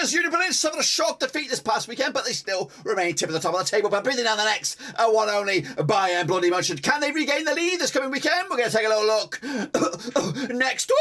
as Union Berlin suffered a shock defeat this past weekend, but they still remain tip of the top of the table. But breathing down the necks, one only Bayern bloody München. Can they regain the lead this coming weekend? We're going to take a little look next.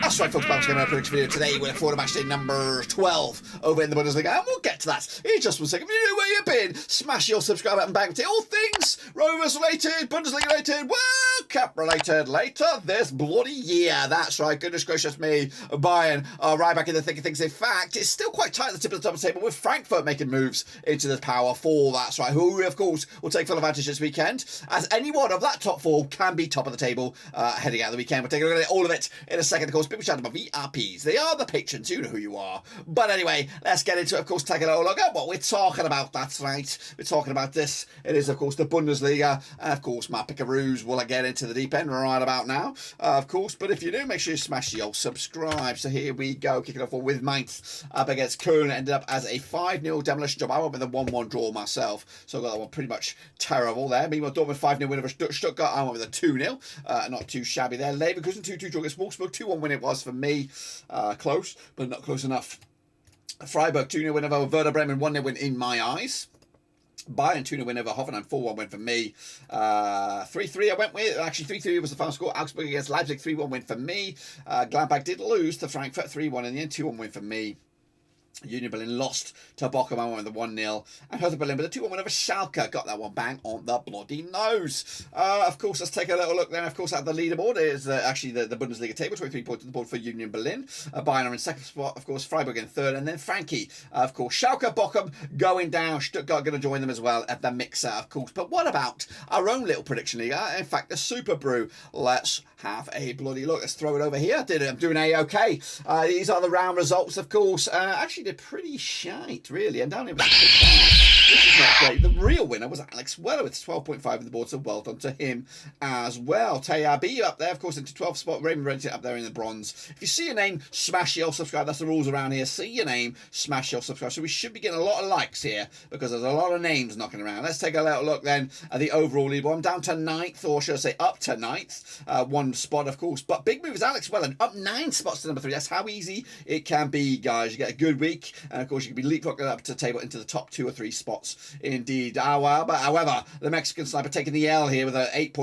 That's right, folks, back to my prediction video today. We're for Matchday number 12 over in the Bundesliga, and we'll get to that in just 1 second. If you know where you've been, smash your subscribe button back to all things Rovers related, Bundesliga related, World Cup related later this bloody year. That's right, goodness gracious me, Bayern are right back in the thick of things. In fact, it's still quite tight at the tip of the top of the table with Frankfurt making moves into the power four. That's right, who of course will take full advantage this weekend, as any one of that top four can be top of the table heading out of the weekend. We'll take a look at all of it in a second. Of course, people shout about VRPs. They are the patrons, you know who you are. But anyway, let's get into it. Of course, take a little look at what we're talking about. That's right, we're talking about this. It is, of course, the Bundesliga. And of course, my pickaroos will get into the deep end right about now, of course. But if you do, make sure you smash the old subscribe. So here we go, kicking off with Mainz up against Köln. Ended up as a 5-0 demolition job. I went with a 1-1 draw myself, so I got that one pretty much terrible there. Meanwhile, Dortmund 5-0 win over Stuttgart. I went with a 2-0, not too shabby there. Leverkusen 2-2 draw against Wolfsburg. 2-1 win it was for me. Close, but not close enough. Freiburg 2-0 win over Werder. Bremen 1-0 win in my eyes. Bayern 2-0 win over Hoffenheim. 4-1 win for me. 3-3 I went with. Actually, 3-3 was the final score. Augsburg against Leipzig. 3-1 win for me. Gladbach did lose to Frankfurt. 3-1 in the end. 2-1 win for me. Union Berlin lost to Bochum. I went with the 1-0. And Hertha Berlin with a 2-1 win over Schalke. Got that one bang on the bloody nose. Of course, let's take a little look then. Of course, at the leaderboard is actually the Bundesliga table. 23 points on the board for Union Berlin. Bayern are in second spot. Of course, Freiburg in third. And then Frankie. Of course, Schalke, Bochum going down. Stuttgart going to join them as well at the mixer, of course. But what about our own little prediction league? In fact, the Super Brew. Let's have a bloody look. Let's throw it over here. I'm doing A-OK. These are the round results, of course. Actually, they're pretty shite, really. And down here, which is not great. The real winner was Alex Weller with 12.5 on the board, so well done to him as well. Tayabi up there, of course, into 12th spot. Raymond Renton up there in the bronze. If you see your name, smash your subscribe. That's the rules around here. See your name, smash your subscribe. So we should be getting a lot of likes here because there's a lot of names knocking around. Let's take a little look then at the overall leaderboard. I'm down to 9th, or should I say up to 9th. One spot, of course. But big move is Alex Weller, up 9 spots to number 3. That's how easy it can be, guys. You get a good week, and of course, you can be leapfrogging up to the table into the top 2 or 3 spots. Indeed. However, the Mexican sniper taking the L here with an 8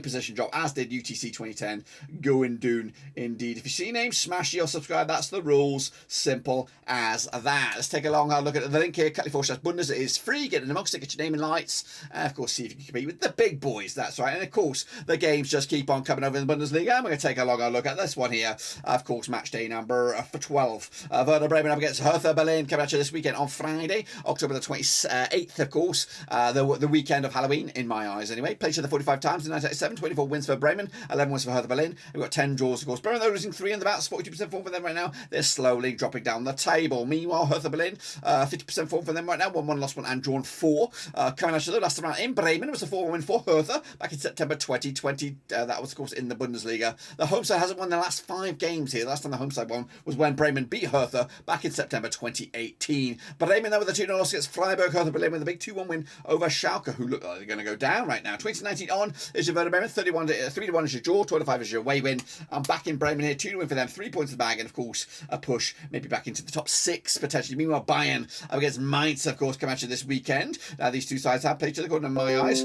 position drop, as did UTC 2010. Going doon, indeed. If you see your name, smash your subscribe. That's the rules. Simple as that. Let's take a long hard look at the link here. /Bundes is free. Get in amongst it. Get your name in lights. And of course, see if you can compete with the big boys. That's right. And of course, the games just keep on coming over in the Bundesliga. And we're going to take a long hard look at this one here. Of course, match day number 12. Werder Bremen up against Hertha Berlin. Coming at you this weekend on Friday, October the 28th, of course. The weekend of Halloween, in my eyes anyway. Played each other 45 times in 1987. 24 wins for Bremen, 11 wins for Hertha Berlin. We've got 10 draws, of course. Bremen, though, losing 3 in the bouts, 42% form for them right now. They're slowly dropping down the table. Meanwhile, Hertha Berlin, 50% form for them right now. 1-1 lost 1 and drawn 4. Coming at you though, last round in Bremen, it was a 4-1 win for Hertha back in September 2020. That was, of course, in the Bundesliga. The home side hasn't won the last 5 games here. The last time the home side won was when Bremen beat Hertha back in September 2018. Bremen, though, with a 2-0 loss against Freiburg. Hertha Berlin with a big 2-1 win over Schalke, who look like they're going to go down right now. 2019 on is your Werder Bremen. 3-1 is your draw. 25 is your away win. I'm back in Bremen here. 2 to win for them. 3 points in the bag. And, of course, a push maybe back into the top 6, potentially. Meanwhile, Bayern up against Mainz, of course, come at you this weekend. Now, these two sides have played each other, according to my eyes.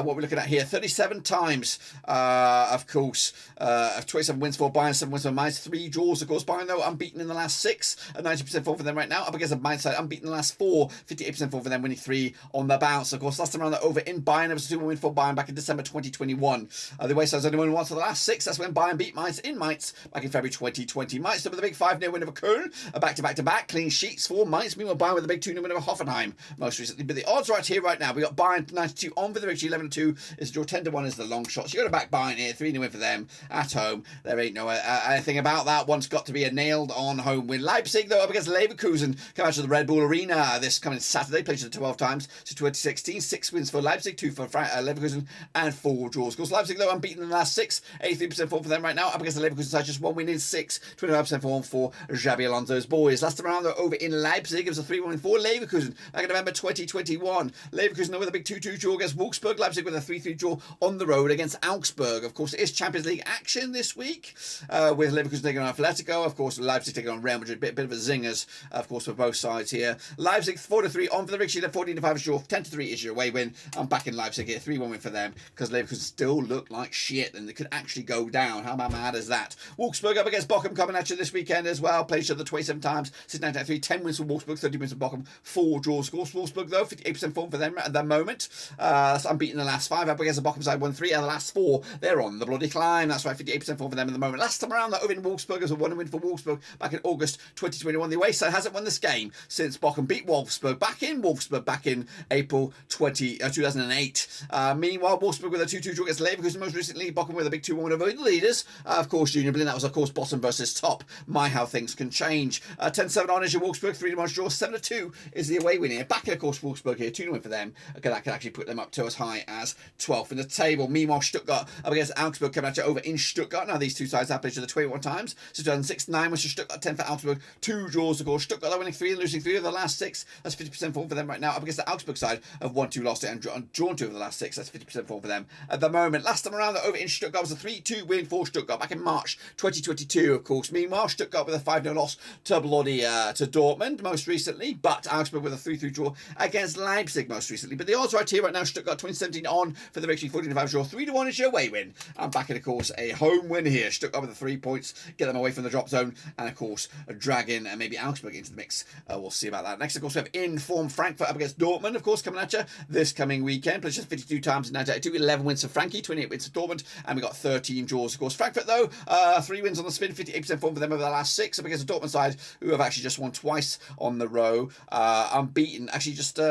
What we're looking at here, 37 times, of course. 27 wins for Bayern, 7 wins for Mainz. 3 draws, of course. Bayern, though, unbeaten in the last 6. 90% form for them right now. Up against the Mainz side, unbeaten in the last 4. 58% form for them, winning 3 on the bounce. Of course, last time around over in Bayern, it was a 2-1 win for Bayern back in December 2021. The away side's only won once for the last 6. That's when Bayern beat Mainz in Mainz back in February 2020. Mainz with a big 5-0 win over Köln. A back-to-back clean sheets for Mainz. Meanwhile, Bayern with a big 2-0 win over Hoffenheim most recently. But the odds right here, right now, we got Bayern 92 on for the victory. 11-2 is the draw. 10-1 is the long shot. So you got to back Bayern here. 3-0 win for them at home. There ain't no anything about that. One's got to be a nailed-on home win. Leipzig, though, up against Leverkusen come out to the Red Bull Arena this coming Saturday, played to the 12 times to 2016. 6 wins for Leipzig, 2 for Leverkusen, and 4 draws. Of course, Leipzig, though, unbeaten in the last 6, 83% form for them right now, up against the Leverkusen side, just 1 win in 6, 25% form for Xabi Alonso's boys. Last time around, though, over in Leipzig, it was a 3-1 win for Leverkusen back in November 2021. Leverkusen, though, with a big 2-2 draw against Wolfsburg. Leipzig with a 3-3 draw on the road against Augsburg. Of course, it is Champions League action this week, with Leverkusen taking on Atletico. Of course, Leipzig taking on Real Madrid. Bit of a zingers, of course, for both sides here. Leipzig 4-3 on for the victory. 14-5 is your 10-3 is your away win. I'm back in Leipzig here, 3-1 win for them, because Leverkusen still look like shit and they could actually go down. How mad is that? Wolfsburg up against Bochum coming at you this weekend as well. Played each other 27 times since 1993. 10 wins for Wolfsburg, 30 wins for Bochum, 4 draws. Scores Wolfsburg, though, 58% form for them at the moment. So unbeaten in the last 5 up against the Bochum side, 1-3 out of the last 4. They're on the bloody climb. That's right, 58% form for them at the moment. Last time around, that over in Wolfsburg was a 1 win for Wolfsburg back in August 2021. The away side hasn't won this game since Bochum beat Wolfsburg back in April 2008. Meanwhile, Wolfsburg with a 2-2 draw against Leverkusen most recently. Bochum with a big 2-1 win over the leaders. Of course, Union Berlin. That was, of course, bottom versus top. My, how things can change. 10-7 on is your Wolfsburg, 3-1 draw. 7-2 is the away win here. Back in, of course, Wolfsburg here, 2-0 win for them. Okay, that can actually put them up to as high as 12th in the table. Meanwhile, Stuttgart up against Augsburg coming at you over in Stuttgart. Now, these two sides have played each other 21 times. So 2006, 9 was for Stuttgart, 10 for Augsburg. 2 draws, of course. Stuttgart, they're winning 3 and losing 3 of the last 6. That's 50% form for them right now. Up against the Augsburg side of 1-2 lost it and drawn 2 of the last 6. That's 50% form for them at the moment. Last time around, over in Stuttgart was a 3-2 win for Stuttgart back in March 2022, of course. Meanwhile, Stuttgart with a 5-0 loss to to Dortmund most recently, but Augsburg with a 3-3 draw against Leipzig most recently. But the odds right here right now, Stuttgart 2017 on for the victory, 14-5 draw, 3-1 is your away win. And back in, of course, a home win here. Stuttgart with the 3 points, get them away from the drop zone, and of course, dragging and maybe Augsburg into the mix. We'll see about that. Next, of course, we have in-form Frankfurt up against Dortmund, of course, coming at you this coming weekend. Played just 52 times in 1992, 11 wins for Frankie, 28 wins for Dortmund, and we got 13 draws, of course. Frankfurt, though, 3 wins on the spin, 58% form for them over the last 6, up against the Dortmund side, who have actually just won twice on the row, unbeaten. Actually, just 2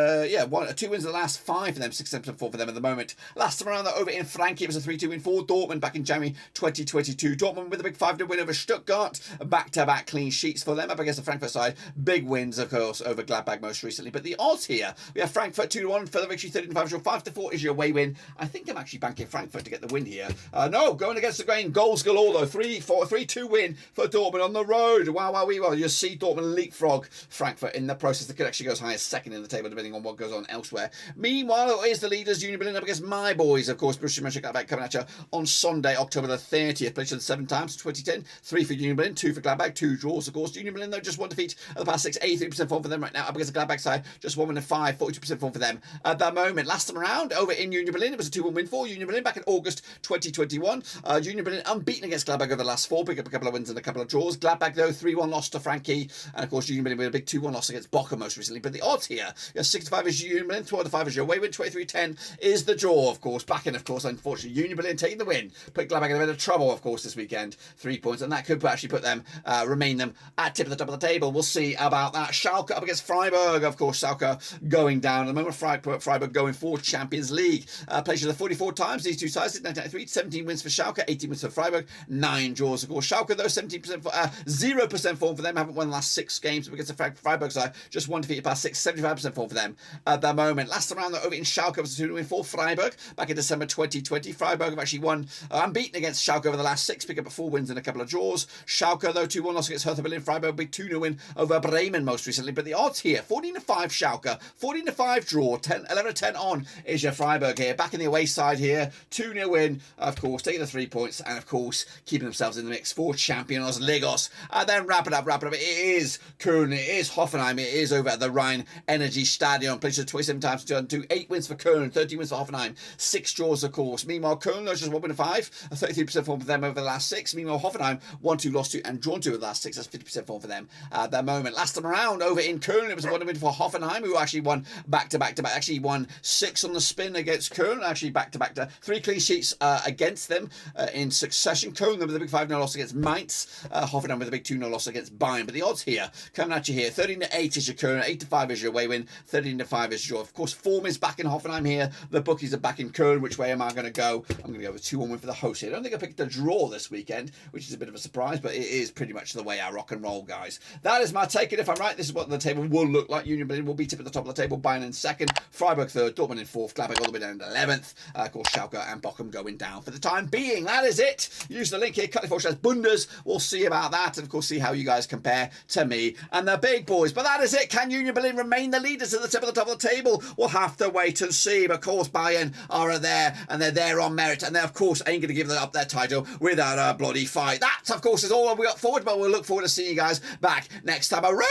wins in the last 5 for them, 6% form for them at the moment. Last time around, though, over in Frankie, it was a 3-2 win for Dortmund back in January 2022. Dortmund with a big 5-0 win over Stuttgart, back-to-back clean sheets for them up against the Frankfurt side. Big wins, of course, over Gladbach most recently. But the odds here, we have Frankfurt 2-1 for the victory, 13-5, 5-4 is your away win. I think I'm actually banking Frankfurt to get the win here. No, going against the grain, goals galore though. 3-2 win for Dortmund on the road. Wow, you'll see Dortmund leapfrog Frankfurt in the process. They could actually go as high as second in the table, depending on what goes on elsewhere. Meanwhile, it is the leaders, Union Berlin, up against my boys, of course, Borussia Mönchengladbach, coming at you on Sunday, October the 30th. Played each other 7 times, 2010, 3 for Union Berlin, 2 for Gladbach, 2 draws, of course. Union Berlin, though, just 1 defeat at the past 6, 83% form for them right now. Up against the Gladbach side, just 1 win and 5, 42% form for them at the moment. Last time around, over in Union Berlin, it was a 2-1 win for Union Berlin back in August 2021. Union Berlin unbeaten against Gladbach over the last 4, pick up a couple of wins and a couple of draws. Gladbach, though, 3-1 loss to Frankie, and of course Union Berlin with a big 2-1 loss against Bochum most recently. But the odds here, 6-5 is Union Berlin, 12-5 is your away win, 23-10 is the draw, of course. Back in, of course, unfortunately, Union Berlin taking the win, put Gladbach in a bit of trouble, of course, this weekend. 3 points, and that could actually put them, remain them at tip of the top of the table. We'll see about that. Schalke up against Freiburg, of course. Schalke going down at the moment. Freiburg going for Champions League. Played each other 44 times. These two sides, 1993, 17 wins for Schalke, 18 wins for Freiburg, 9 draws, of course. Schalke, though, 17% for 0% form for them. Haven't won the last 6 games against the Freiburg side. Just 1 defeat past 6, 75% form for them at the moment. Last time around, though, over in Schalke, it was a 2 win for Freiburg back in December 2020. Freiburg have actually won unbeaten against Schalke over the last 6, pick up 4 wins and a couple of draws. Schalke, though, 2-1 loss against Hertha Berlin. Freiburg, big 2-0 win over Bremen most recently. But the odds here, 14-5 Schalke, 14-5 draw, 11-10 on is your Freiburg here. Back in the away side here, 2-0 win, of course, taking the 3 points, and of course, keeping themselves in the mix for Champions League. And then wrap it up. It is Köln, it is Hoffenheim, it is over at the Rhein Energy Stadion. Played 27 times, 2 8 wins for Köln, 13 wins for Hoffenheim, 6 draws, of course. Meanwhile, Köln, just 1 win and 5, a 33% form for them over the last 6. Meanwhile, Hoffenheim, 1-2 lost 2 and drawn 2 of the last 6. That's 50% form for them at that moment. Last time around, over in Köln, it was a 1 win for Hoffenheim, who actually won back-to-back, actually won 6 on the spin against Köln, actually back-to-back, 3 clean sheets against them in succession. Köln with a big 5-0 loss against Mainz, Hoffenheim with a big 2-0 loss against Bayern. But the odds here, coming at you here, 13-8 is your Köln, 8-5 is your away win, 13-5 is your, of course, form is back in Hoffenheim here. The bookies are back in Köln. Which way am I going to go? I'm going to go with 2-1 win for the host here. I don't think I picked a draw this weekend, which is a bit of a surprise, but it is pretty much the way I rock and roll, guys. That that is my take. And if I'm right, this is what the table will look like. Union Berlin will be tip at the top of the table, Bayern in second, Freiburg third, Dortmund in fourth, Gladbach all the way down to 11th. Of course, Schalke and Bochum going down for the time being. That is it. Use the link here, cut shares Bundes. We'll see about that, and of course, see how you guys compare to me and the big boys. But that is it. Can Union Berlin remain the leaders at the tip of the top of the table? We'll have to wait and see. But of course, Bayern are there, and they're there on merit, and they of course ain't going to give up their title without a bloody fight. That, of course, is all we got forward, but we'll look forward to seeing you guys back next time. A row!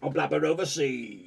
I'll blabber overseas.